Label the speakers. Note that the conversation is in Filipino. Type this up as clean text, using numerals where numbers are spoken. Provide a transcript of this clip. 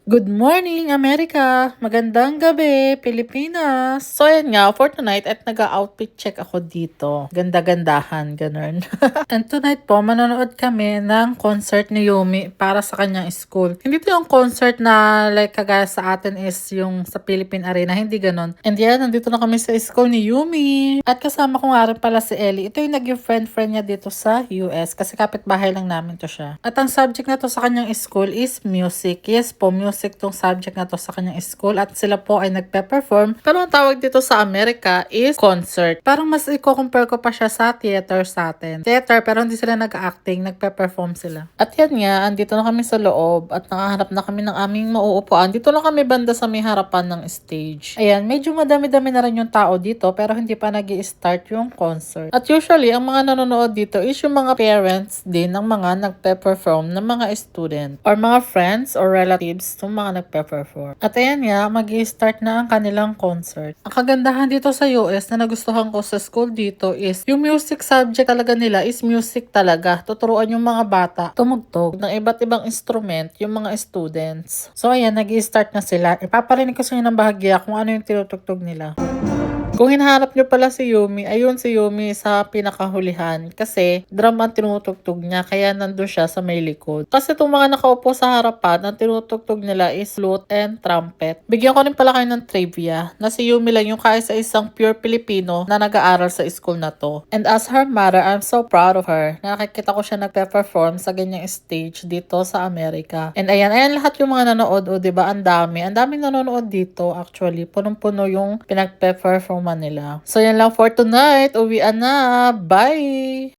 Speaker 1: Good morning, Amerika! Magandang gabi, Pilipinas! So, ayan nga, for tonight, at nag-outfit check ako dito. Ganda-gandahan, ganun. And tonight po, manonood kami ng concert ni Yumi para sa kanyang school. Hindi to yung concert na like kagaya sa atin is yung sa Philippine Arena, hindi ganun. And yan, nandito na kami sa school ni Yumi. At kasama ko nga rin pala si Ellie. Ito yung naging friend niya dito sa US kasi kapitbahay lang namin to siya. At ang subject na to sa kanyang school is music. Yes po, music tong subject na to sa kanyang school at sila po ay nagpe-perform. Pero ang tawag dito sa Amerika is concert. Parang mas i-compare ko pa siya sa theater sa atin. Theater pero hindi sila nag-acting, nagpe-perform sila. At yan nga, andito na kami sa loob at nakahanap na kami ng aming mauupuan. Dito lang kami banda sa may harapan ng stage. Ayan, medyo madami-dami na rin yung tao dito pero hindi pa nag-i-start yung concert. At usually, ang mga nanonood dito is yung mga parents din ng mga nagpe-perform ng mga student or mga friends or relatives ng mga nagpe-perform. At ayan nga, mag-i-start na ang kanilang concert. Ang kagandahan dito sa US na nagustuhan ko sa school dito is yung music subject talaga nila is music talaga. Tuturuan yung mga bata tumugtog ng iba't ibang instrument yung mga students. So ayan, nag-i-start na sila. Ipaparinig ko sa inyo ng bahagya kung ano yung tinutugtog nila. Kung hinahanap nyo pala si Yumi, ayun si Yumi sa pinakahulihan. Kasi drum ang tinutugtog niya, kaya nandun siya sa may likod. Kasi itong mga nakaupo sa harapan, ang tinutugtog nila is flute and trumpet. Bigyan ko rin pala kayo ng trivia na si Yumi lang yung kaisa-isang pure Filipino na nag-aaral sa school na to. And as her mother, I'm so proud of her. Nakikita ko siya nagpe-perform sa ganyang stage dito sa Amerika. And ayan lahat yung mga nanood, o diba, ang dami. Ang daming nanonood dito actually. Punong-puno yung pinagpe-performan nila. So yan lang for tonight. Uwian na. Bye!